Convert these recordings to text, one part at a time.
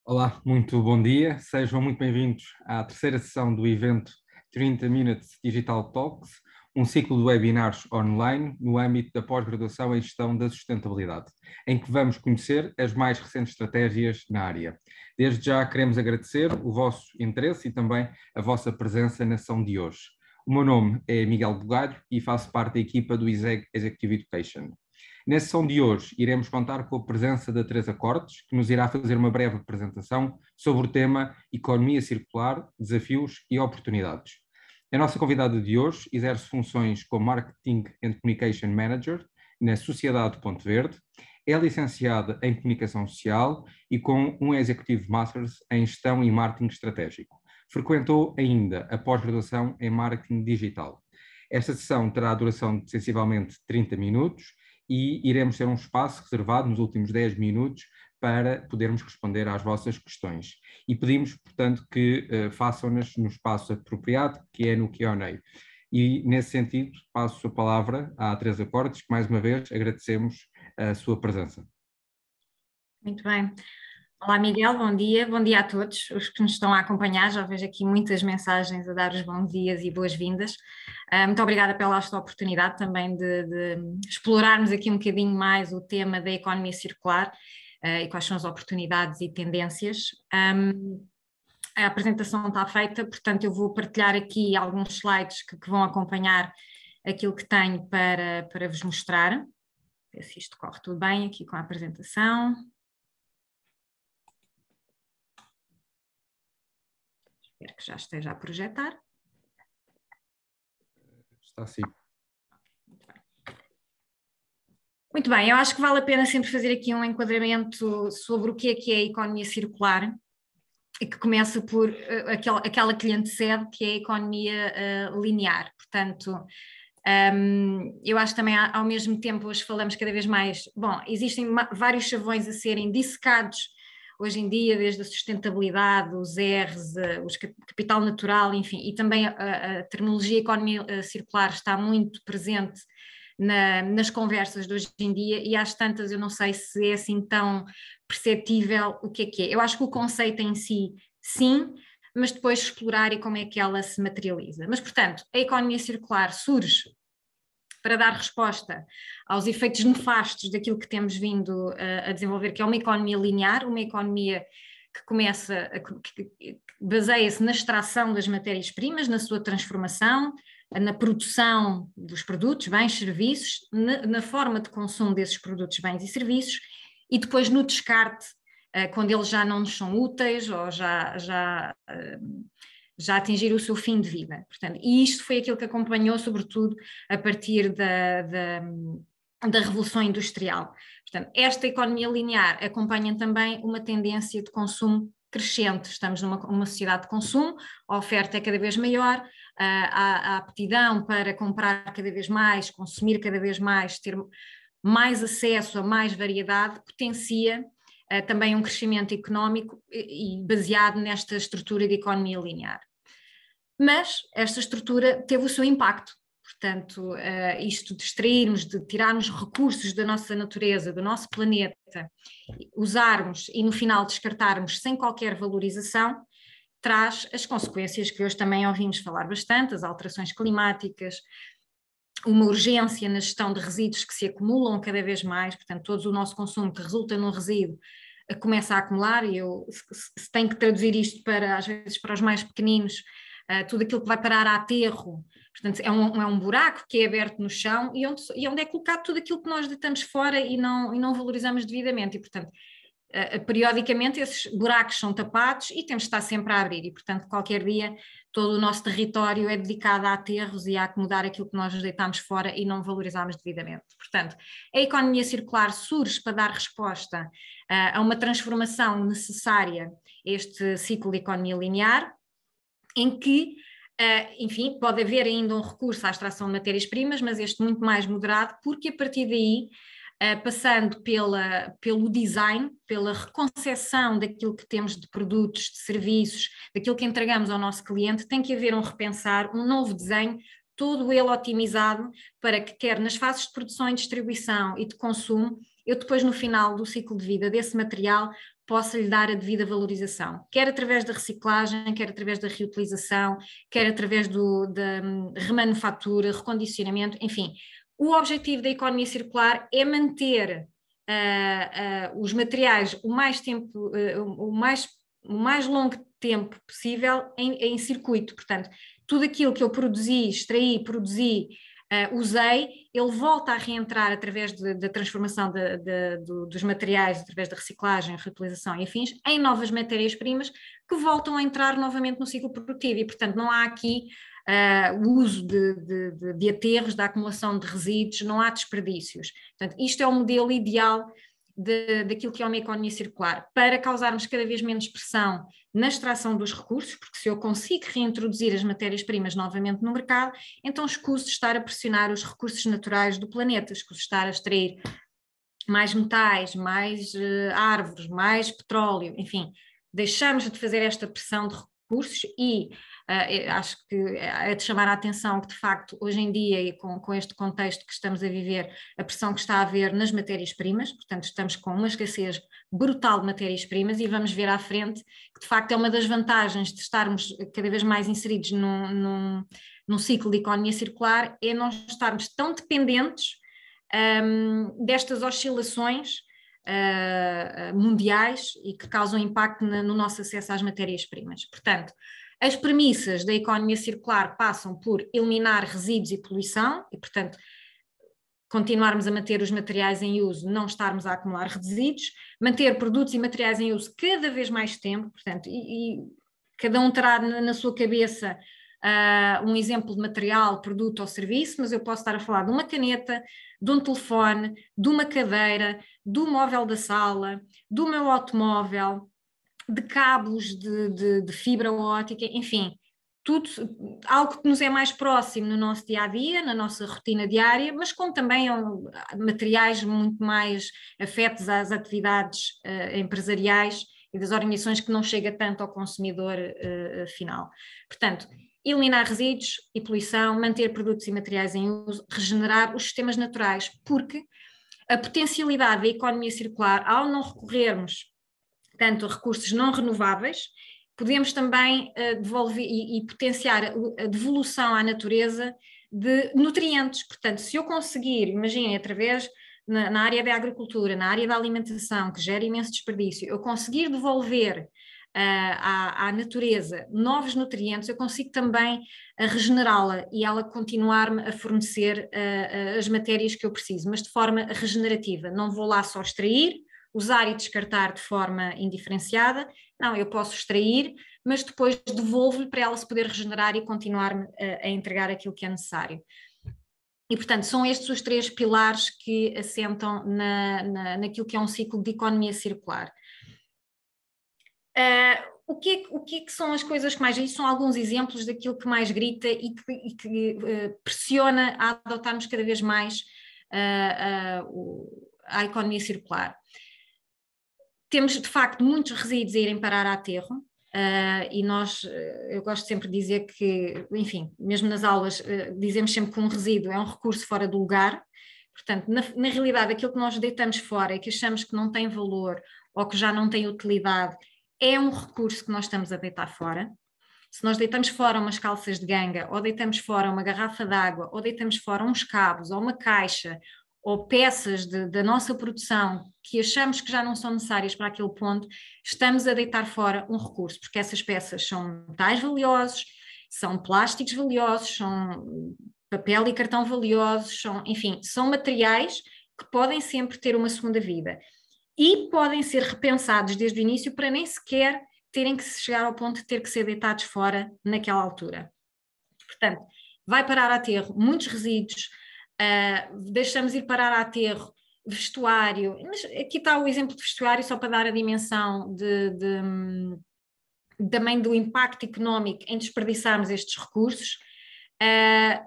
Olá, muito bom dia. Sejam muito bem-vindos à terceira sessão do evento 30 Minutes Digital Talks, um ciclo de webinars online no âmbito da pós-graduação em Gestão da Sustentabilidade, em que vamos conhecer as mais recentes estratégias na área. Desde já queremos agradecer o vosso interesse e também a vossa presença na sessão de hoje. O meu nome é Miguel Bugalho e faço parte da equipa do Executive Education. Na sessão de hoje, iremos contar com a presença da Teresa Cortes, que nos irá fazer uma breve apresentação sobre o tema Economia Circular, Desafios e Oportunidades. A nossa convidada de hoje exerce funções como Marketing and Communication Manager na Sociedade Ponte Verde, é licenciada em Comunicação Social e com um Executive Masters em Gestão e Marketing Estratégico. Frequentou ainda a pós-graduação em Marketing Digital. Esta sessão terá a duração de sensivelmente 30 minutos e iremos ter um espaço reservado nos últimos 10 minutos para podermos responder às vossas questões. E pedimos, portanto, que façam-nas no espaço apropriado, que é no Q&A. E, nesse sentido, passo a palavra à Teresa Cortes, que, mais uma vez, agradecemos a sua presença. Muito bem. Olá, Miguel, bom dia a todos os que nos estão a acompanhar. Já vejo aqui muitas mensagens a dar os bons dias e boas-vindas. Muito obrigada pela esta oportunidade também de explorarmos aqui um bocadinho mais o tema da economia circular e quais são as oportunidades e tendências. A apresentação está feita, portanto eu vou partilhar aqui alguns slides que vão acompanhar aquilo que tenho para vos mostrar. Ver se isto corre tudo bem aqui com a apresentação. Espero que já esteja a projetar. Está sim. Muito bem, eu acho que vale a pena sempre fazer aqui um enquadramento sobre o que é a economia circular e que começa por aquela que lhe antecede, que é a economia linear. Portanto, eu acho que também ao mesmo tempo hoje falamos cada vez mais, existem vários chavões a serem dissecados hoje em dia, desde a sustentabilidade, os R's, o capital natural, enfim, e também a terminologia economia circular está muito presente nas conversas de hoje em dia, e às tantas eu não sei se é assim tão perceptível o que é. Eu acho que o conceito em si, sim, mas depois explorar e como é que ela se materializa. Mas, portanto, a economia circular surge para dar resposta aos efeitos nefastos daquilo que temos vindo a desenvolver, que é uma economia linear, uma economia que baseia-se na extração das matérias-primas, na sua transformação, na produção dos produtos, bens, serviços, na forma de consumo desses produtos, bens e serviços, e depois no descarte, quando eles já não nos são úteis ou já atingir o seu fim de vida. Portanto, e isto foi aquilo que acompanhou, sobretudo, a partir da Revolução Industrial. Portanto, esta economia linear acompanha também uma tendência de consumo crescente. Estamos numa sociedade de consumo, a oferta é cada vez maior, a aptidão para comprar cada vez mais, consumir cada vez mais, ter mais acesso a mais variedade, potencia também um crescimento económico e baseado nesta estrutura de economia linear. Mas esta estrutura teve o seu impacto, portanto, isto de extrairmos, de tirarmos recursos da nossa natureza, do nosso planeta, usarmos e no final descartarmos sem qualquer valorização, traz as consequências que hoje também ouvimos falar bastante, as alterações climáticas, uma urgência na gestão de resíduos que se acumulam cada vez mais, portanto, todo o nosso consumo que resulta num resíduo começa a acumular, e eu se tenho que traduzir isto às vezes para os mais pequeninos, tudo aquilo que vai parar a aterro, portanto é um buraco que é aberto no chão e onde é colocado tudo aquilo que nós deitamos fora e não valorizamos devidamente, e portanto periodicamente esses buracos são tapados e temos de estar sempre a abrir, e portanto qualquer dia todo o nosso território é dedicado a aterros e a acomodar aquilo que nós deitamos fora e não valorizamos devidamente. Portanto, a economia circular surge para dar resposta a uma transformação necessária a este ciclo de economia linear, em que, enfim, pode haver ainda um recurso à extração de matérias-primas, mas este muito mais moderado, porque a partir daí, passando pelo design, pela reconcepção daquilo que temos de produtos, de serviços, daquilo que entregamos ao nosso cliente, tem que haver um repensar, um novo desenho, todo ele otimizado para que, quer nas fases de produção e distribuição e de consumo, eu depois no final do ciclo de vida desse material possa lhe dar a devida valorização, quer através da reciclagem, quer através da reutilização, quer através da remanufatura, recondicionamento, enfim. O objetivo da economia circular é manter os materiais o mais longo tempo possível em circuito. Portanto, tudo aquilo que eu produzi, extraí, usei, ele volta a reentrar através da transformação dos materiais, através da reciclagem, reutilização e afins, em novas matérias-primas que voltam a entrar novamente no ciclo produtivo e, portanto, não há aqui o uso de aterros, da acumulação de resíduos, não há desperdícios. Portanto, isto é o modelo ideal daquilo que é uma economia circular, para causarmos cada vez menos pressão na extração dos recursos, porque se eu consigo reintroduzir as matérias-primas novamente no mercado, então escuso de estar a pressionar os recursos naturais do planeta, escuso de estar a extrair mais metais, mais árvores, mais petróleo, enfim, deixamos de fazer esta pressão de recursos e acho que é de chamar a atenção que, de facto, hoje em dia e com este contexto que estamos a viver, a pressão que está a haver nas matérias-primas, portanto estamos com uma escassez brutal de matérias-primas e vamos ver à frente que, de facto, é uma das vantagens de estarmos cada vez mais inseridos num ciclo de economia circular, é não estarmos tão dependentes destas oscilações mundiais e que causam impacto no nosso acesso às matérias-primas. Portanto, as premissas da economia circular passam por eliminar resíduos e poluição e, portanto, continuarmos a manter os materiais em uso, não estarmos a acumular resíduos, manter produtos e materiais em uso cada vez mais tempo, portanto, e cada um terá na sua cabeça um exemplo de material, produto ou serviço, mas eu posso estar a falar de uma caneta, de um telefone, de uma cadeira, do móvel da sala, do meu automóvel, de cabos de fibra óptica, enfim, tudo, algo que nos é mais próximo no nosso dia-a-dia, na nossa rotina diária, mas como também materiais muito mais afetos às atividades empresariais e das organizações que não chega tanto ao consumidor final. Portanto, eliminar resíduos e poluição, manter produtos e materiais em uso, regenerar os sistemas naturais, porque a potencialidade da economia circular, ao não recorrermos tanto a recursos não renováveis, podemos também devolver e potenciar a devolução à natureza de nutrientes. Portanto, se eu conseguir, imaginem, através na área da agricultura, na área da alimentação, que gera imenso desperdício, eu conseguir devolver à natureza novos nutrientes, eu consigo também regenerá-la e ela continuar-me a fornecer as matérias que eu preciso, mas de forma regenerativa. Não vou lá só extrair, usar e descartar de forma indiferenciada, não, eu posso extrair, mas depois devolvo-lhe para ela se poder regenerar e continuar-me a entregar aquilo que é necessário. E, portanto, são estes os três pilares que assentam naquilo que é um ciclo de economia circular. O que é que são as coisas que mais... Isto são alguns exemplos daquilo que mais grita e que pressiona a adotarmos cada vez mais a economia circular. Temos, de facto, muitos resíduos a irem parar a aterro e eu gosto sempre de dizer que, enfim, mesmo nas aulas, dizemos sempre que um resíduo é um recurso fora do lugar. Portanto, na realidade, aquilo que nós deitamos fora e que achamos que não tem valor ou que já não tem utilidade é um recurso que nós estamos a deitar fora. Se nós deitamos fora umas calças de ganga, ou deitamos fora uma garrafa de água, ou deitamos fora uns cabos, ou uma caixa, ou peças da nossa produção que achamos que já não são necessárias para aquele ponto, estamos a deitar fora um recurso, porque essas peças são metais valiosos, são plásticos valiosos, são papel e cartão valiosos, enfim, são materiais que podem sempre ter uma segunda vida e podem ser repensados desde o início para nem sequer terem que chegar ao ponto de ter que ser deitados fora naquela altura. Portanto, vai parar a aterro muitos resíduos, deixamos ir parar a aterro vestuário, mas aqui está o exemplo de vestuário só para dar a dimensão também do impacto económico em desperdiçarmos estes recursos,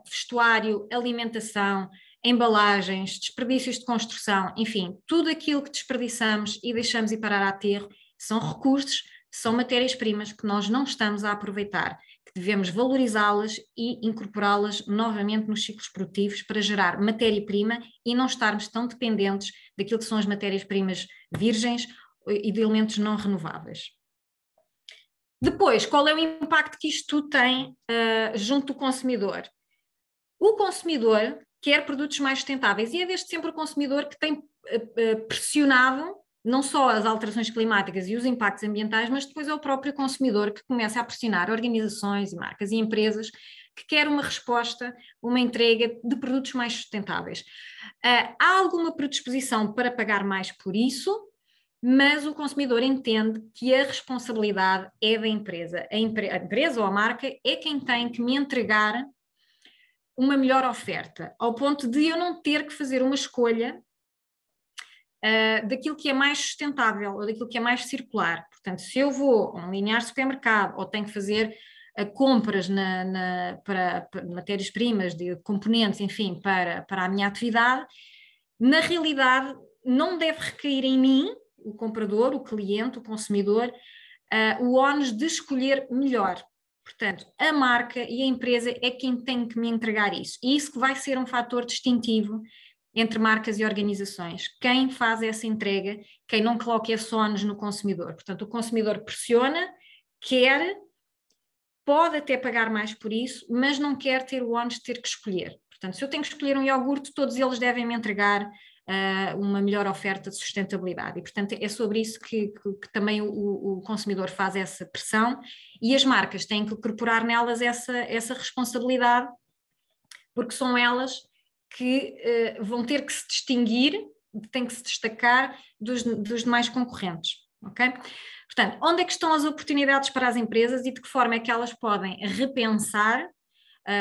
vestuário, alimentação, embalagens, desperdícios de construção, enfim, tudo aquilo que desperdiçamos e deixamos ir parar a aterro são recursos, são matérias-primas que nós não estamos a aproveitar, que devemos valorizá-las e incorporá-las novamente nos ciclos produtivos para gerar matéria-prima e não estarmos tão dependentes daquilo que são as matérias-primas virgens e de elementos não renováveis. Depois, qual é o impacto que isto tem junto do consumidor? O consumidor quer produtos mais sustentáveis e é desde sempre o consumidor que tem pressionado não só as alterações climáticas e os impactos ambientais, mas depois é o próprio consumidor que começa a pressionar organizações e marcas e empresas que quer uma resposta, uma entrega de produtos mais sustentáveis. Há alguma predisposição para pagar mais por isso, mas o consumidor entende que a responsabilidade é da empresa. A empresa ou a marca é quem tem que me entregar uma melhor oferta, ao ponto de eu não ter que fazer uma escolha daquilo que é mais sustentável ou daquilo que é mais circular. Portanto, se eu vou a um linear supermercado ou tenho que fazer compras para matérias-primas, de componentes, enfim, para a minha atividade, na realidade não deve recair em mim, o comprador, o cliente, o consumidor, o ónus de escolher melhor. Portanto, a marca e a empresa é quem tem que me entregar isso. E isso que vai ser um fator distintivo entre marcas e organizações. Quem faz essa entrega, quem não coloca esse ónus no consumidor. Portanto, o consumidor pressiona, quer, pode até pagar mais por isso, mas não quer ter o ónus de ter que escolher. Portanto, se eu tenho que escolher um iogurte, todos eles devem me entregar uma melhor oferta de sustentabilidade. E, portanto, é sobre isso que também o consumidor faz essa pressão e as marcas têm que incorporar nelas essa responsabilidade, porque são elas que vão ter que se distinguir, têm que se destacar dos demais concorrentes, ok? Portanto, onde é que estão as oportunidades para as empresas e de que forma é que elas podem repensar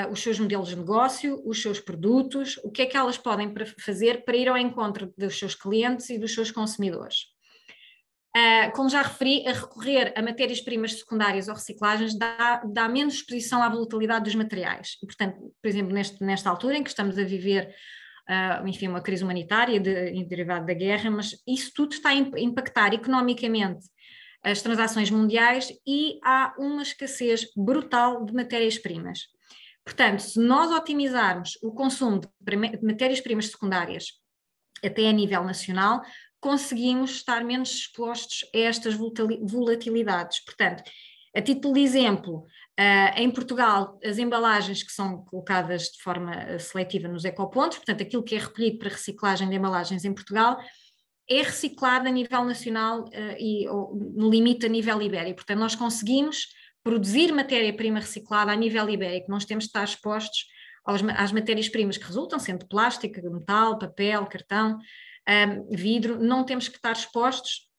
os seus modelos de negócio, os seus produtos, o que é que elas podem fazer para ir ao encontro dos seus clientes e dos seus consumidores? Como já referi, a recorrer a matérias-primas secundárias ou reciclagens dá menos exposição à volatilidade dos materiais. E, portanto, por exemplo, nesta altura em que estamos a viver, enfim, uma crise humanitária derivada da guerra, mas isso tudo está a impactar economicamente as transações mundiais e há uma escassez brutal de matérias-primas. Portanto, se nós otimizarmos o consumo de matérias-primas secundárias até a nível nacional, conseguimos estar menos expostos a estas volatilidades. Portanto, a título de exemplo, em Portugal, as embalagens que são colocadas de forma seletiva nos ecopontos, portanto, aquilo que é recolhido para reciclagem de embalagens em Portugal, é reciclado a nível nacional e no limite a nível ibérico. Portanto, nós conseguimos produzir matéria-prima reciclada a nível ibérico, nós temos de estar expostos às matérias-primas que resultam, sendo plástico, metal, papel, cartão, vidro, não temos que estar expostos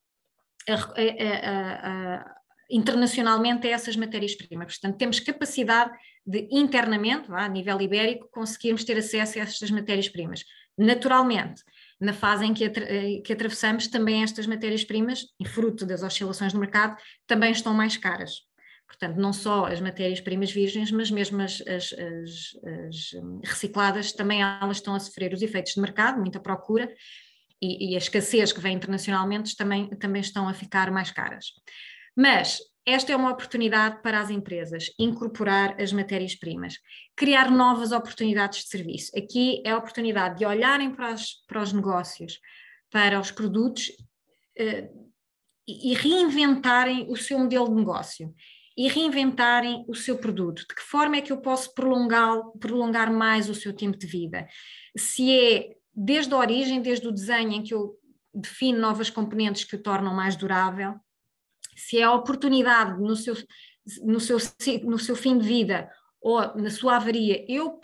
internacionalmente a essas matérias-primas. Portanto, temos capacidade de internamente, a nível ibérico, conseguirmos ter acesso a estas matérias-primas. Naturalmente, na fase em que atravessamos, também estas matérias-primas, e fruto das oscilações do mercado, também estão mais caras. Portanto, não só as matérias-primas virgens, mas mesmo as recicladas, também elas estão a sofrer os efeitos de mercado, muita procura, e a escassez que vem internacionalmente também estão a ficar mais caras. Mas esta é uma oportunidade para as empresas, incorporar as matérias-primas, criar novas oportunidades de serviço. Aqui é a oportunidade de olharem para os negócios, para os produtos e reinventarem o seu modelo de negócio e reinventarem o seu produto. De que forma é que eu posso prolongar mais o seu tempo de vida? Se é desde a origem, desde o desenho em que eu defino novas componentes que o tornam mais durável, se é a oportunidade no seu fim de vida ou na sua avaria, eu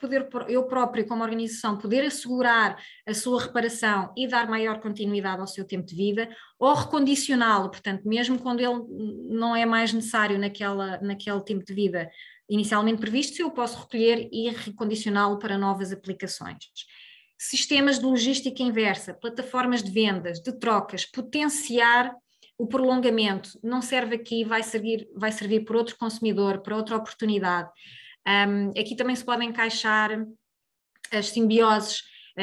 próprio como organização poder assegurar a sua reparação e dar maior continuidade ao seu tempo de vida, ou recondicioná-lo, portanto, mesmo quando ele não é mais necessário naquele tempo de vida inicialmente previsto, se eu posso recolher e recondicioná-lo para novas aplicações. Sistemas de logística inversa, plataformas de vendas, de trocas, potenciar o prolongamento, não serve aqui, vai servir por outro consumidor, para outra oportunidade. Aqui também se podem encaixar as simbioses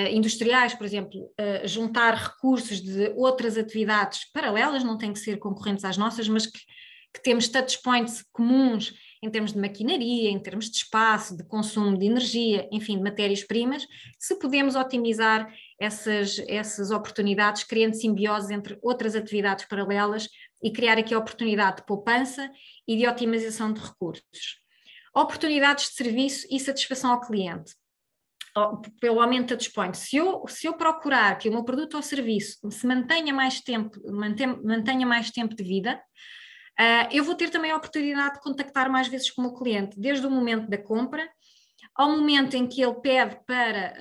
industriais, por exemplo, juntar recursos de outras atividades paralelas, não têm que ser concorrentes às nossas, mas que temos touchpoints comuns em termos de maquinaria, em termos de espaço, de consumo de energia, enfim, de matérias-primas. Se podemos otimizar essas oportunidades, criando simbioses entre outras atividades paralelas e criar aqui a oportunidade de poupança e de otimização de recursos. Oportunidades de serviço e satisfação ao cliente. Pelo aumento da desponto. Se eu procurar que o meu produto ou serviço se mantenha mais tempo de vida, eu vou ter também a oportunidade de contactar mais vezes com o meu cliente, desde o momento da compra ao momento em que ele pede para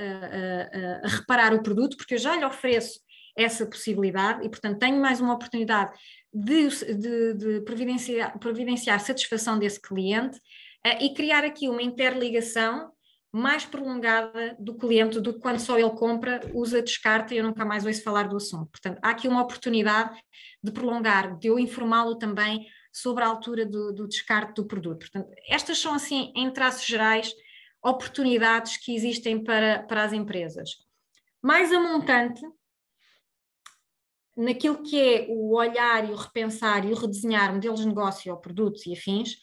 reparar o produto, porque eu já lhe ofereço essa possibilidade e, portanto, tenho mais uma oportunidade de providenciar satisfação desse cliente e criar aqui uma interligação mais prolongada do cliente do que quando só ele compra, usa, descarta e eu nunca mais ouço falar do assunto. Portanto, há aqui uma oportunidade de prolongar, de eu informá-lo também sobre a altura do descarte do produto. Portanto, estas são, assim, em traços gerais, oportunidades que existem para as empresas. Mais a montante, naquilo que é o olhar e o repensar e o redesenhar modelos de negócio ou produtos e afins,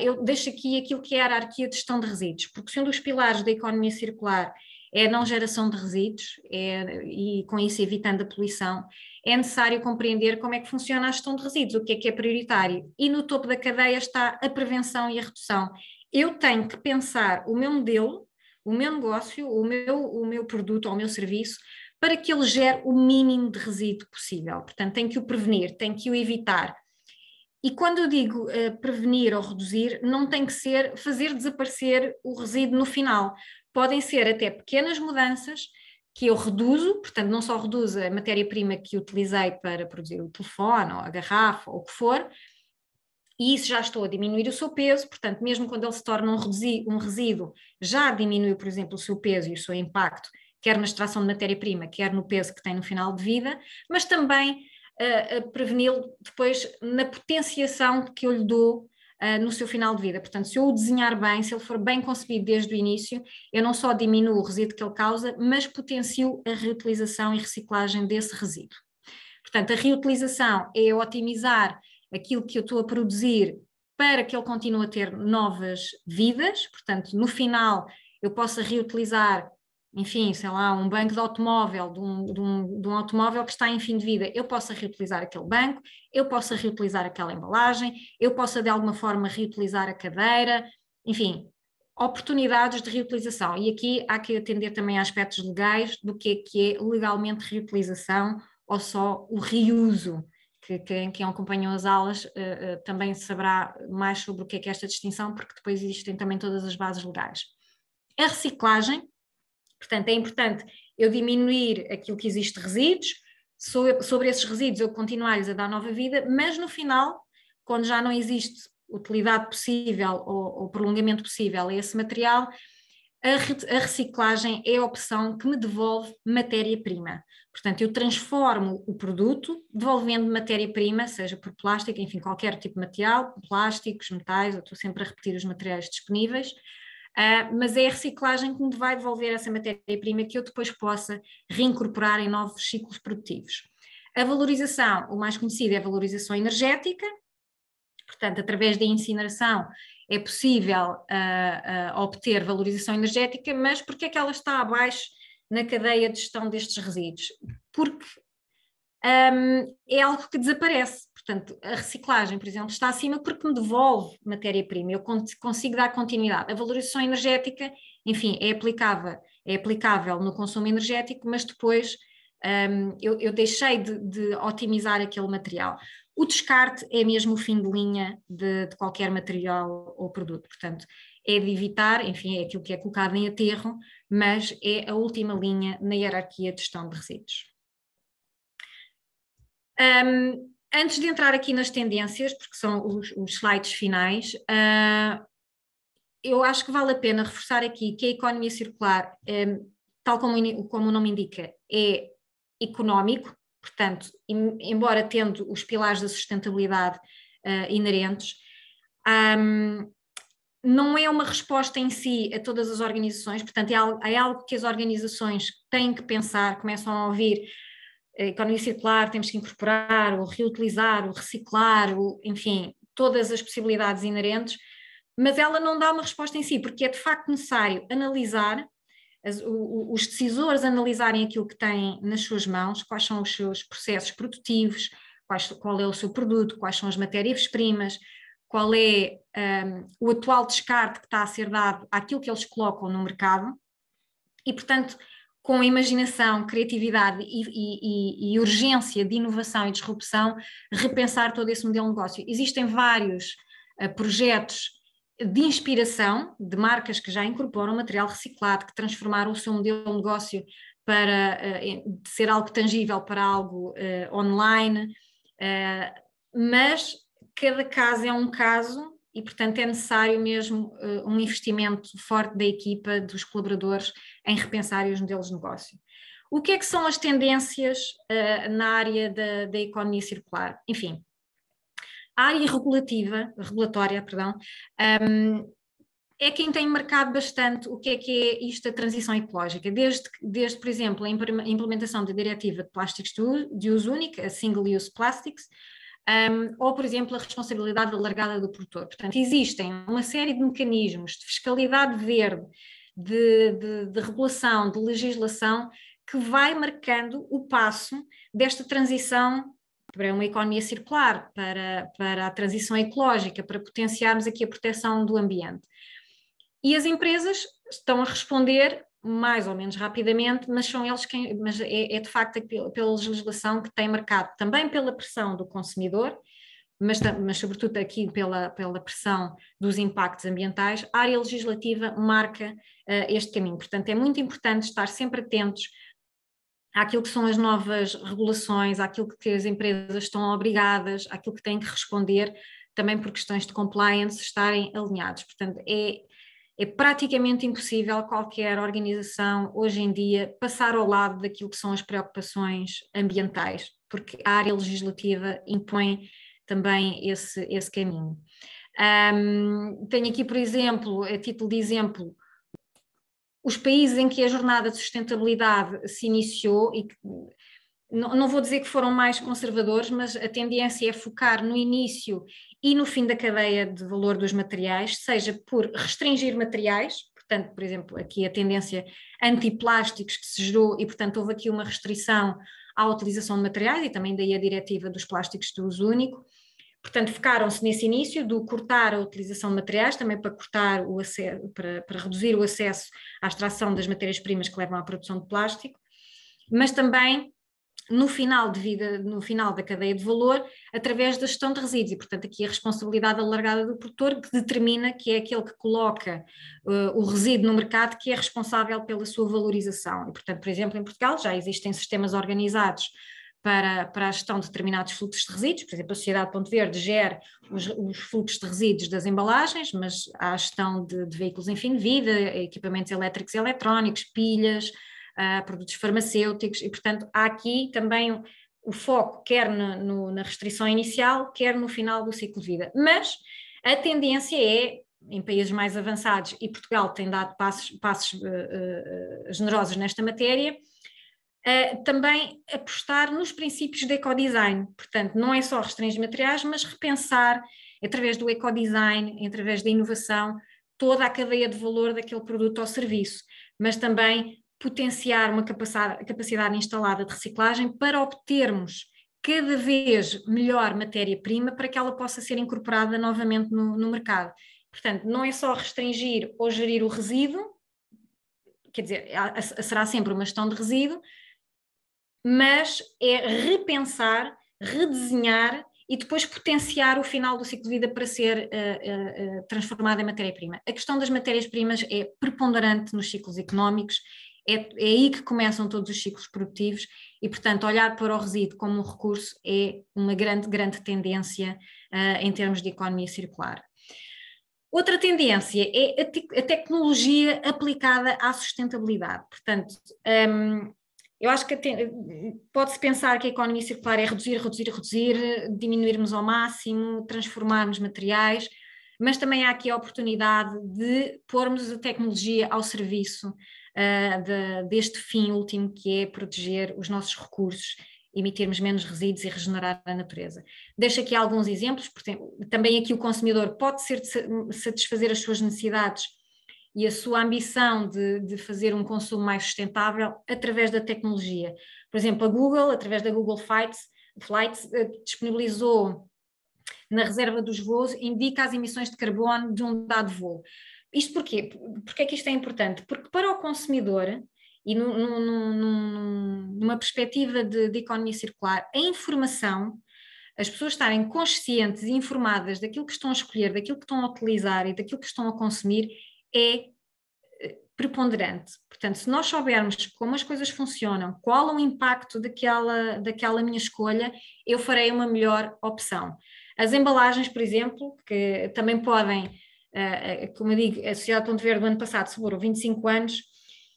eu deixo aqui aquilo que é a hierarquia de gestão de resíduos, porque se um dos pilares da economia circular é a não geração de resíduos, e com isso evitando a poluição, é necessário compreender como é que funciona a gestão de resíduos, o que é prioritário, e no topo da cadeia está a prevenção e a redução. Eu tenho que pensar o meu modelo, o meu negócio, o meu produto ou o meu serviço, para que ele gere o mínimo de resíduo possível. Portanto, tenho que o prevenir, tenho que o evitar. E quando eu digo prevenir ou reduzir, não tem que ser fazer desaparecer o resíduo no final. Podem ser até pequenas mudanças que eu reduzo, portanto não só reduzo a matéria-prima que utilizei para produzir o telefone ou a garrafa ou o que for, e isso já estou a diminuir o seu peso, portanto mesmo quando ele se torna um resíduo, já diminuiu, por exemplo, o seu peso e o seu impacto, quer na extração de matéria-prima, quer no peso que tem no final de vida, mas também a preveni-lo depois na potenciação que eu lhe dou no seu final de vida. Portanto, se eu o desenhar bem, se ele for bem concebido desde o início, eu não só diminuo o resíduo que ele causa, mas potencio a reutilização e reciclagem desse resíduo. Portanto, a reutilização é otimizar aquilo que eu estou a produzir para que ele continue a ter novas vidas. Portanto, no final eu possa reutilizar, enfim, sei lá, um banco de automóvel, de um automóvel que está em fim de vida, eu possa reutilizar aquele banco, eu possa reutilizar aquela embalagem, eu possa de alguma forma reutilizar a cadeira, enfim, oportunidades de reutilização. E aqui há que atender também a aspectos legais do que é legalmente reutilização ou só o reuso, que quem acompanhou as aulas também saberá mais sobre o que é esta distinção, porque depois existem também todas as bases legais. A reciclagem, portanto, é importante eu diminuir aquilo que existe de resíduos, sobre esses resíduos eu continuar-lhes a dar nova vida, mas no final, quando já não existe utilidade possível ou prolongamento possível a esse material, a reciclagem é a opção que me devolve matéria-prima. Portanto, eu transformo o produto, devolvendo matéria-prima, seja por plástico, enfim, qualquer tipo de material, plásticos, metais, eu estou sempre a repetir os materiais disponíveis, mas é a reciclagem que me vai devolver essa matéria-prima que eu depois possa reincorporar em novos ciclos produtivos. A valorização, o mais conhecido é a valorização energética, portanto, através da incineração é possível obter valorização energética, mas porque é que ela está abaixo na cadeia de gestão destes resíduos? Porque é algo que desaparece. Portanto, a reciclagem, por exemplo, está acima porque me devolve matéria-prima, eu consigo dar continuidade. A valorização energética, enfim, é aplicável no consumo energético, mas depois eu deixei de otimizar aquele material. O descarte é mesmo o fim de linha de qualquer material ou produto, portanto, é de evitar, enfim, é aquilo que é colocado em aterro, mas é a última linha na hierarquia de gestão de resíduos. Antes de entrar aqui nas tendências, porque são os slides finais, eu acho que vale a pena reforçar aqui que a economia circular, tal como o nome indica, é económico, portanto, embora tendo os pilares da sustentabilidade inerentes, não é uma resposta em si a todas as organizações, portanto é algo que as organizações têm que pensar, começam a ouvir a economia circular, temos que incorporar, o reutilizar, o reciclar, enfim, todas as possibilidades inerentes, mas ela não dá uma resposta em si, porque é de facto necessário analisar os decisores analisarem aquilo que têm nas suas mãos, quais são os seus processos produtivos, qual é o seu produto, quais são as matérias-primas, qual é o atual descarte que está a ser dado àquilo que eles colocam no mercado e, portanto, com imaginação, criatividade e urgência de inovação e disrupção, repensar todo esse modelo de negócio. Existem vários projetos de inspiração de marcas que já incorporam material reciclado, que transformaram o seu modelo de negócio para de ser algo tangível para algo online, mas cada caso é um caso e, portanto, é necessário mesmo um investimento forte da equipa, dos colaboradores, em repensar os modelos de negócio. O que é que são as tendências na área da economia circular? Enfim, a área regulatória, é quem tem marcado bastante o que é isto da transição ecológica, desde por exemplo, a implementação da diretiva de plásticos de uso único, a Single Use Plastics, ou, por exemplo, a responsabilidade alargada do produtor. Portanto, existem uma série de mecanismos de fiscalidade verde, de regulação, de legislação, que vai marcando o passo desta transição para uma economia circular, para a transição ecológica, para potenciarmos aqui a proteção do ambiente. E as empresas estão a responder mais ou menos rapidamente, mas são eles mas é de facto pela legislação que tem marcado, também pela pressão do consumidor, mas sobretudo aqui pela pressão dos impactos ambientais, a área legislativa marca este caminho. Portanto, é muito importante estar sempre atentos àquilo que são as novas regulações, àquilo que as empresas estão obrigadas, àquilo que têm que responder, também por questões de compliance, estarem alinhados. Portanto, é praticamente impossível qualquer organização hoje em dia passar ao lado daquilo que são as preocupações ambientais, porque a área legislativa impõe também esse caminho. Tenho aqui, por exemplo, a título de exemplo, os países em que a jornada de sustentabilidade se iniciou e que, não vou dizer que foram mais conservadores, mas a tendência é focar no início e no fim da cadeia de valor dos materiais, seja por restringir materiais, portanto, por exemplo, aqui a tendência anti-plásticos que se gerou e, portanto, houve aqui uma restrição à utilização de materiais e também daí a diretiva dos plásticos de uso único. Portanto, focaram-se nesse início do cortar a utilização de materiais, também para cortar o acesso, para reduzir o acesso à extração das matérias-primas que levam à produção de plástico, mas também no final de vida, no final da cadeia de valor, através da gestão de resíduos, e portanto aqui a responsabilidade alargada do produtor, que determina que é aquele que coloca o resíduo no mercado que é responsável pela sua valorização. E portanto, por exemplo, em Portugal já existem sistemas organizados para a gestão de determinados fluxos de resíduos, por exemplo, a Sociedade Ponto Verde gera os fluxos de resíduos das embalagens, mas há a gestão de veículos em fim de vida, equipamentos elétricos e eletrónicos, pilhas, produtos farmacêuticos, e portanto há aqui também o foco quer na restrição inicial, quer no final do ciclo de vida. Mas a tendência é, em países mais avançados, e Portugal tem dado passos generosos nesta matéria, também apostar nos princípios de ecodesign. Portanto, não é só restringir materiais, mas repensar, através do ecodesign, através da inovação, toda a cadeia de valor daquele produto ou serviço, mas também potenciar uma capacidade instalada de reciclagem para obtermos cada vez melhor matéria-prima para que ela possa ser incorporada novamente no mercado. Portanto, não é só restringir ou gerir o resíduo, quer dizer, será sempre uma gestão de resíduo, mas é repensar, redesenhar e depois potenciar o final do ciclo de vida para ser transformada em matéria-prima. A questão das matérias-primas é preponderante nos ciclos económicos, é aí que começam todos os ciclos produtivos e, portanto, olhar para o resíduo como um recurso é uma grande tendência em termos de economia circular. Outra tendência é a tecnologia aplicada à sustentabilidade. Portanto, eu acho que pode-se pensar que a economia circular é reduzir, diminuirmos ao máximo, transformarmos materiais, mas também há aqui a oportunidade de pormos a tecnologia ao serviço deste fim último, que é proteger os nossos recursos, emitirmos menos resíduos e regenerar a natureza. Deixo aqui alguns exemplos, porque também aqui o consumidor pode satisfazer as suas necessidades e a sua ambição de fazer um consumo mais sustentável através da tecnologia. Por exemplo, a Google, através da Google Flights, disponibilizou na reserva dos voos, indica as emissões de carbono de um dado voo. Isto porquê? Porque é que isto é importante? Porque para o consumidor, e numa perspectiva de economia circular, a informação, as pessoas estarem conscientes e informadas daquilo que estão a escolher, daquilo que estão a utilizar e daquilo que estão a consumir é preponderante. Portanto, se nós soubermos como as coisas funcionam, qual é o impacto daquela minha escolha, eu farei uma melhor opção. As embalagens, por exemplo, que também podem, como eu digo, a Sociedade Ponto Verde do ano passado celebrou 25 anos,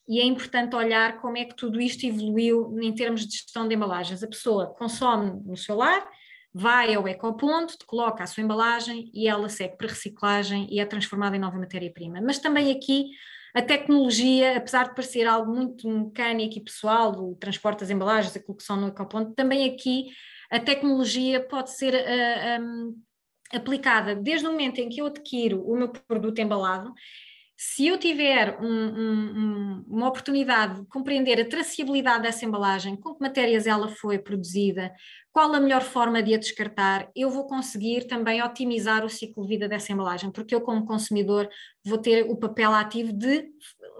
e é importante olhar como é que tudo isto evoluiu em termos de gestão de embalagens. A pessoa consome no seu lar, vai ao ecoponto, coloca a sua embalagem e ela segue para reciclagem e é transformada em nova matéria-prima. Mas também aqui a tecnologia, apesar de parecer algo muito mecânico e pessoal, do transporte das embalagens, aquilo que são no ecoponto, também aqui a tecnologia pode ser aplicada desde o momento em que eu adquiro o meu produto embalado. Se eu tiver uma oportunidade de compreender a traceabilidade dessa embalagem, com que matérias ela foi produzida, qual a melhor forma de a descartar, eu vou conseguir também otimizar o ciclo de vida dessa embalagem, porque eu, como consumidor, vou ter o papel ativo de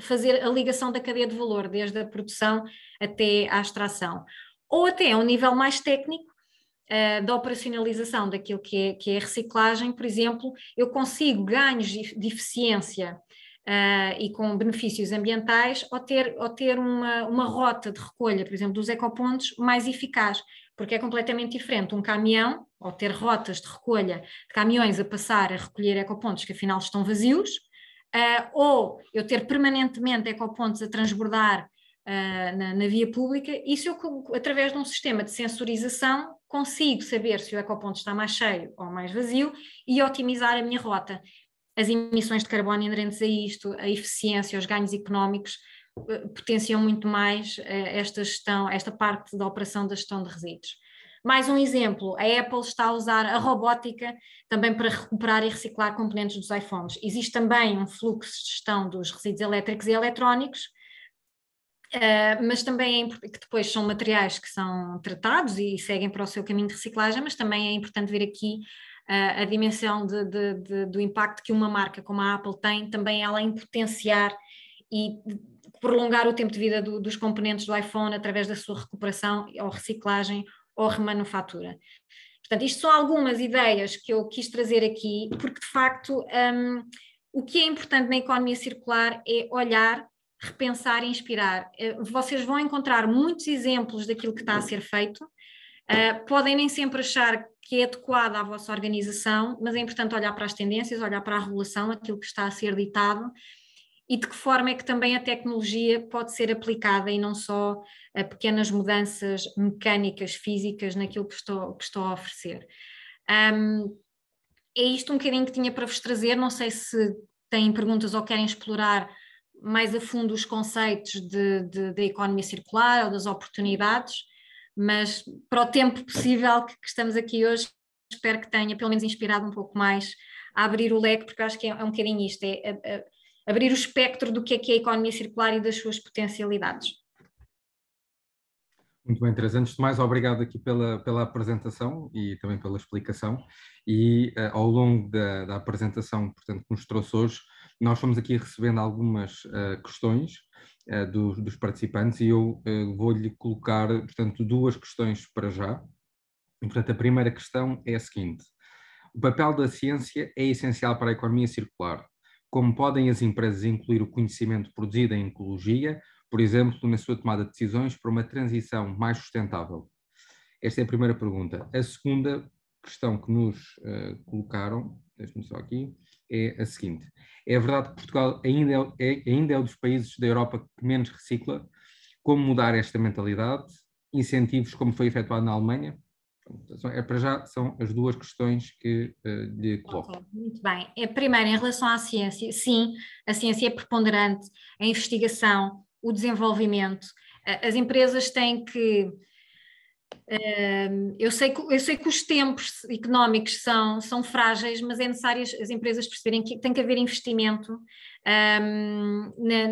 fazer a ligação da cadeia de valor, desde a produção até à extração. Ou até a um nível mais técnico, da operacionalização daquilo que é a reciclagem, por exemplo, eu consigo ganhos de eficiência e com benefícios ambientais ao ter uma rota de recolha, por exemplo, dos ecopontos mais eficaz, porque é completamente diferente um caminhão, ou ter rotas de recolha de caminhões a passar a recolher ecopontos que afinal estão vazios, ou eu ter permanentemente ecopontos a transbordar na via pública. Isso eu, através de um sistema de sensorização, consigo saber se o ecoponto está mais cheio ou mais vazio e otimizar a minha rota. As emissões de carbono inerentes a isto, a eficiência, os ganhos económicos potenciam muito mais esta parte da operação da gestão de resíduos. Mais um exemplo, a Apple está a usar a robótica também para recuperar e reciclar componentes dos iPhones. Existe também um fluxo de gestão dos resíduos elétricos e eletrónicos, mas também é importante, que depois são materiais que são tratados e seguem para o seu caminho de reciclagem, mas também é importante ver aqui a dimensão do impacto que uma marca como a Apple tem, também ela em potenciar e prolongar o tempo de vida dos componentes do iPhone através da sua recuperação ou reciclagem ou remanufatura. Portanto, isto são algumas ideias que eu quis trazer aqui, porque de facto o que é importante na economia circular é olhar, repensar e inspirar. Vocês vão encontrar muitos exemplos daquilo que está a ser feito. Podem nem sempre achar que é adequado à vossa organização, mas é importante olhar para as tendências, olhar para a regulação, aquilo que está a ser ditado e de que forma é que também a tecnologia pode ser aplicada e não só a pequenas mudanças mecânicas, físicas naquilo que estou a oferecer. É isto um bocadinho que tinha para vos trazer, não sei se têm perguntas ou querem explorar mais a fundo os conceitos da economia circular ou das oportunidades, mas para o tempo possível que estamos aqui hoje, espero que tenha pelo menos inspirado um pouco mais a abrir o leque, porque eu acho que é um bocadinho isto, abrir o espectro do que é a economia circular e das suas potencialidades. Muito bem, Teresa. Antes de mais, obrigado aqui pela apresentação e também pela explicação. E ao longo da apresentação, portanto, que nos trouxe hoje, nós fomos aqui recebendo algumas questões dos participantes e eu vou-lhe colocar, portanto, duas questões para já. E, portanto, a primeira questão é a seguinte: o papel da ciência é essencial para a economia circular. Como podem as empresas incluir o conhecimento produzido em ecologia, por exemplo, na sua tomada de decisões para uma transição mais sustentável? Esta é a primeira pergunta. A segunda questão que nos colocaram, deixe-me só aqui, é a seguinte: é verdade que Portugal ainda é um dos países da Europa que menos recicla? Como mudar esta mentalidade? Incentivos como foi efetuado na Alemanha? Para já são as duas questões que lhe coloco. Okay, muito bem. Primeiro, em relação à ciência, sim, a ciência é preponderante, a investigação, o desenvolvimento. As empresas têm que Eu sei que os tempos económicos são frágeis, mas é necessário as empresas perceberem que tem que haver investimento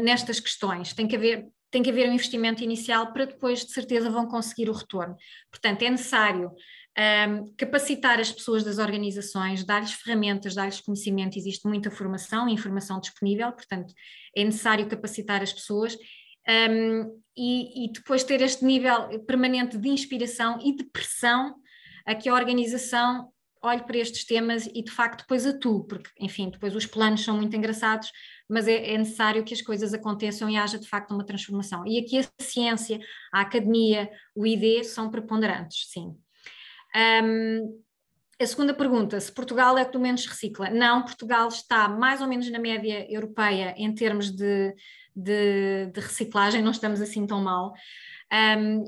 nestas questões, tem que haver um investimento inicial para depois, de certeza, vão conseguir o retorno. Portanto, é necessário capacitar as pessoas das organizações, dar-lhes ferramentas, dar-lhes conhecimento, existe muita formação e informação disponível, portanto, é necessário capacitar as pessoas. E depois ter este nível permanente de inspiração e de pressão a que a organização olhe para estes temas e de facto depois atue, porque enfim, depois os planos são muito engraçados, mas é necessário que as coisas aconteçam e haja de facto uma transformação. E aqui a ciência, a academia, o ID são preponderantes, sim. A segunda pergunta, se Portugal é o que menos recicla? Não, Portugal está mais ou menos na média europeia em termos de reciclagem, não estamos assim tão mal.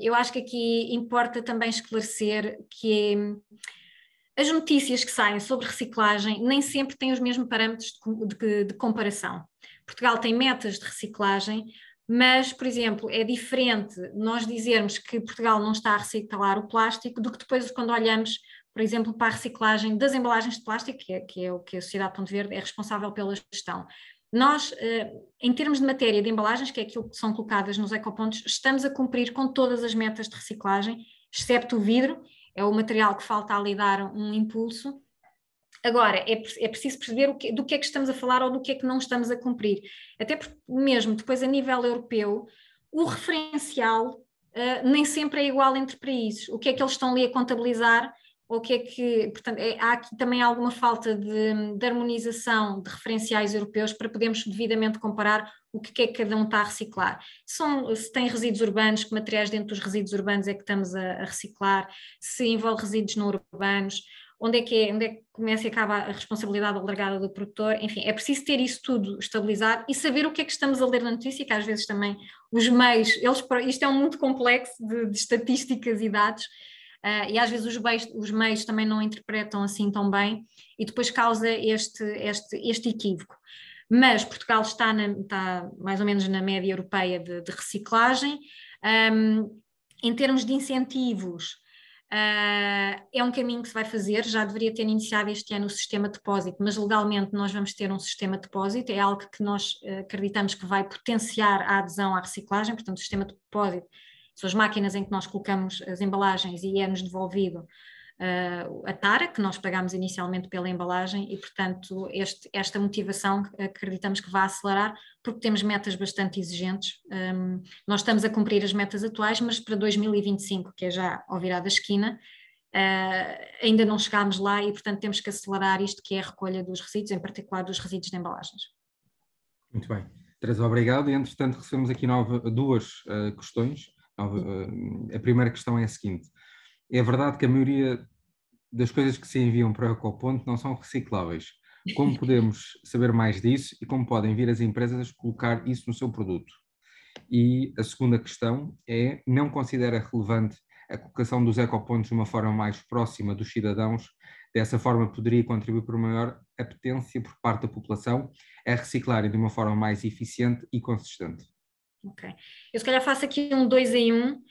Eu acho que aqui importa também esclarecer que as notícias que saem sobre reciclagem nem sempre têm os mesmos parâmetros de comparação. Portugal tem metas de reciclagem, mas, por exemplo, é diferente nós dizermos que Portugal não está a reciclar o plástico do que depois quando olhamos, por exemplo, para a reciclagem das embalagens de plástico, que é o que a Sociedade Ponto Verde é responsável pela gestão. Nós, em termos de matéria de embalagens, que é aquilo que são colocadas nos ecopontos, estamos a cumprir com todas as metas de reciclagem, excepto o vidro, é o material que falta ali dar um impulso. Agora, é preciso perceber do que é que estamos a falar ou do que é que não estamos a cumprir. Até porque mesmo depois a nível europeu, o referencial nem sempre é igual entre países. O que é que eles estão ali a contabilizar? Ou que é que, portanto, há aqui também alguma falta de harmonização de referenciais europeus para podermos devidamente comparar o que é que cada um está a reciclar. Se tem resíduos urbanos, que materiais dentro dos resíduos urbanos é que estamos a reciclar, se envolve resíduos não urbanos, onde é que começa e acaba a responsabilidade alargada do produtor, enfim, é preciso ter isso tudo estabilizado e saber o que é que estamos a ler na notícia, que às vezes também os meios, isto é um mundo complexo de estatísticas e dados, e às vezes os meios também não interpretam assim tão bem e depois causa este equívoco. Mas Portugal está mais ou menos na média europeia de reciclagem. Em termos de incentivos, é um caminho que se vai fazer, já deveria ter iniciado este ano o sistema de depósito, mas legalmente nós vamos ter um sistema de depósito, é algo que nós acreditamos que vai potenciar a adesão à reciclagem, portanto o sistema de depósito são as máquinas em que nós colocamos as embalagens e é-nos devolvido a tara que nós pagamos inicialmente pela embalagem e, portanto, esta motivação acreditamos que vai acelerar porque temos metas bastante exigentes. Nós estamos a cumprir as metas atuais, mas para 2025, que é já ao virar da esquina, ainda não chegámos lá e, portanto, temos que acelerar isto que é a recolha dos resíduos, em particular dos resíduos de embalagens. Muito bem. Teresa, obrigado. E, entretanto, recebemos aqui duas questões. A primeira questão é a seguinte: é verdade que a maioria das coisas que se enviam para o ecoponto não são recicláveis. Como podemos saber mais disso e como podem vir as empresas colocar isso no seu produto? E a segunda questão é: não considera relevante a colocação dos ecopontos de uma forma mais próxima dos cidadãos? Dessa forma poderia contribuir para uma maior apetência por parte da população a reciclarem de uma forma mais eficiente e consistente. Ok. Eu se calhar faço aqui um 2 em 1,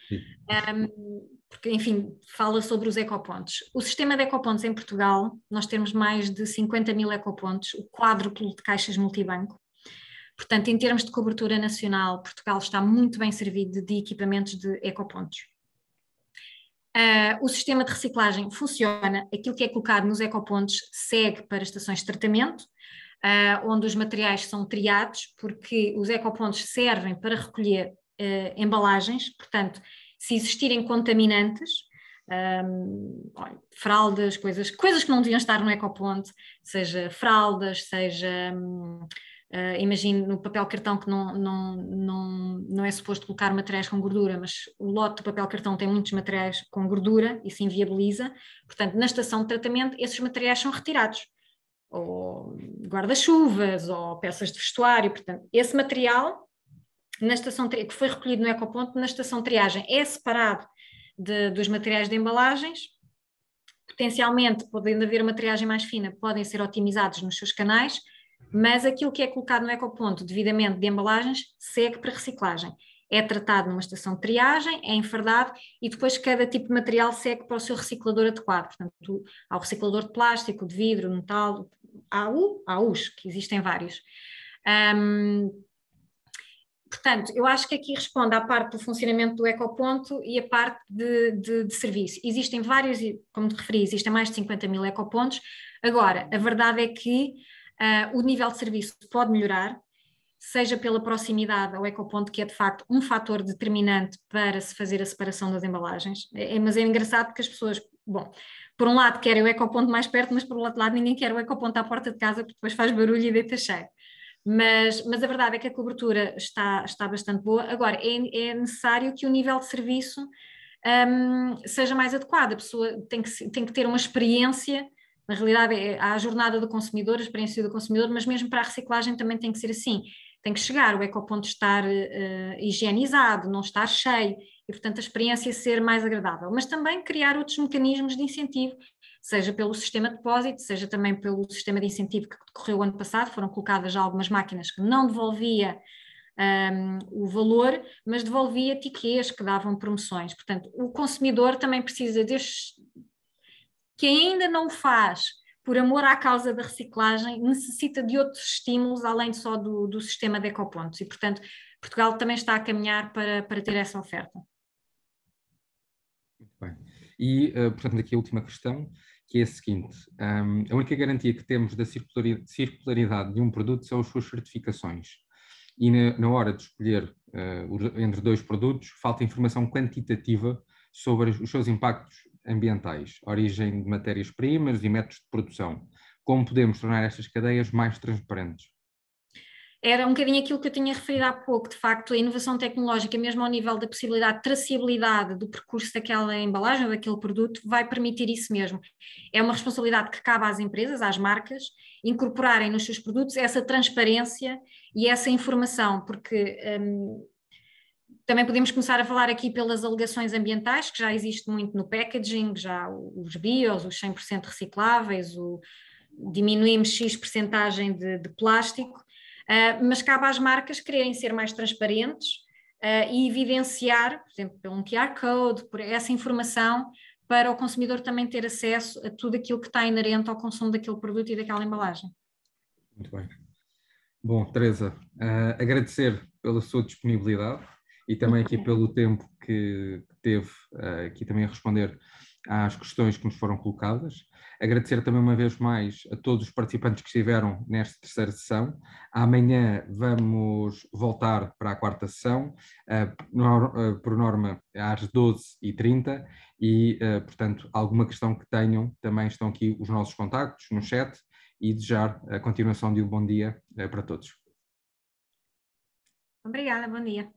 porque, enfim, fala sobre os ecopontos. O sistema de ecopontos em Portugal, nós temos mais de 50 mil ecopontos, o quádruplo de caixas multibanco. Portanto, em termos de cobertura nacional, Portugal está muito bem servido de equipamentos de ecopontos. O sistema de reciclagem funciona, aquilo que é colocado nos ecopontos segue para estações de tratamento, onde os materiais são triados, porque os ecopontos servem para recolher embalagens, portanto, se existirem contaminantes, fraldas, coisas que não deviam estar no ecoponto, seja fraldas, seja, imagino no papel cartão que não é suposto colocar materiais com gordura, mas o lote do papel cartão tem muitos materiais com gordura e se inviabiliza, portanto, na estação de tratamento esses materiais são retirados, ou guarda-chuvas, ou peças de vestuário, portanto, esse material na estação que foi recolhido no ecoponto, na estação de triagem, é separado dos materiais de embalagens, potencialmente, podendo haver uma triagem mais fina, podem ser otimizados nos seus canais, mas aquilo que é colocado no ecoponto devidamente de embalagens segue para reciclagem. é tratado numa estação de triagem, é enfardado e depois cada tipo de material segue para o seu reciclador adequado. Portanto, há o reciclador de plástico, de vidro, de metal, há os, que existem vários. Portanto, eu acho que aqui responde à parte do funcionamento do ecoponto e a parte de serviço. Existem vários, como te referi, existem mais de 50 mil ecopontos. Agora, a verdade é que o nível de serviço pode melhorar, seja pela proximidade ao ecoponto, que é de facto um fator determinante para se fazer a separação das embalagens. Mas é engraçado porque as pessoas, bom, por um lado querem o ecoponto mais perto, mas por outro lado ninguém quer o ecoponto à porta de casa porque depois faz barulho e deita cheio. Mas a verdade é que a cobertura está bastante boa. Agora, é necessário que o nível de serviço seja mais adequado. A pessoa tem que ter uma experiência, na realidade há a jornada do consumidor, a experiência do consumidor, mas mesmo para a reciclagem também tem que ser assim. Tem que chegar, o ecoponto estar higienizado, não estar cheio, e portanto a experiência ser mais agradável. Mas também criar outros mecanismos de incentivo, seja pelo sistema de depósito, seja também pelo sistema de incentivo que decorreu o ano passado, foram colocadas já algumas máquinas que não devolvia o valor, mas devolvia tickets que davam promoções. Portanto, o consumidor também precisa destes, que ainda não o faz por amor à causa da reciclagem, necessita de outros estímulos além só do sistema de ecopontos e, portanto, Portugal também está a caminhar para ter essa oferta. Muito bem. E, portanto, aqui a última questão, que é a seguinte: a única garantia que temos da circularidade de um produto são as suas certificações. E na hora de escolher entre dois produtos, falta informação quantitativa sobre os seus impactos ambientais, origem de matérias-primas e métodos de produção. Como podemos tornar estas cadeias mais transparentes? Era um bocadinho aquilo que eu tinha referido há pouco, de facto, a inovação tecnológica, mesmo ao nível da possibilidade de traçabilidade do percurso daquela embalagem ou daquele produto, vai permitir isso mesmo. É uma responsabilidade que cabe às empresas, às marcas, incorporarem nos seus produtos essa transparência e essa informação, porque também podemos começar a falar aqui pelas alegações ambientais, que já existe muito no packaging, já os bios, os 100% recicláveis, diminuímos X percentagem de plástico, mas cabe às marcas quererem ser mais transparentes e evidenciar, por exemplo, pelo um QR Code, por essa informação, para o consumidor também ter acesso a tudo aquilo que está inerente ao consumo daquele produto e daquela embalagem. Muito bem. Bom, Teresa, agradecer pela sua disponibilidade e também aqui pelo tempo que teve aqui também a responder às questões que nos foram colocadas. Agradecer também uma vez mais a todos os participantes que estiveram nesta terceira sessão. Amanhã vamos voltar para a quarta sessão, por norma às 12h30 e, portanto, alguma questão que tenham, também estão aqui os nossos contactos no chat e desejar a continuação de um bom dia para todos. Obrigada, bom dia.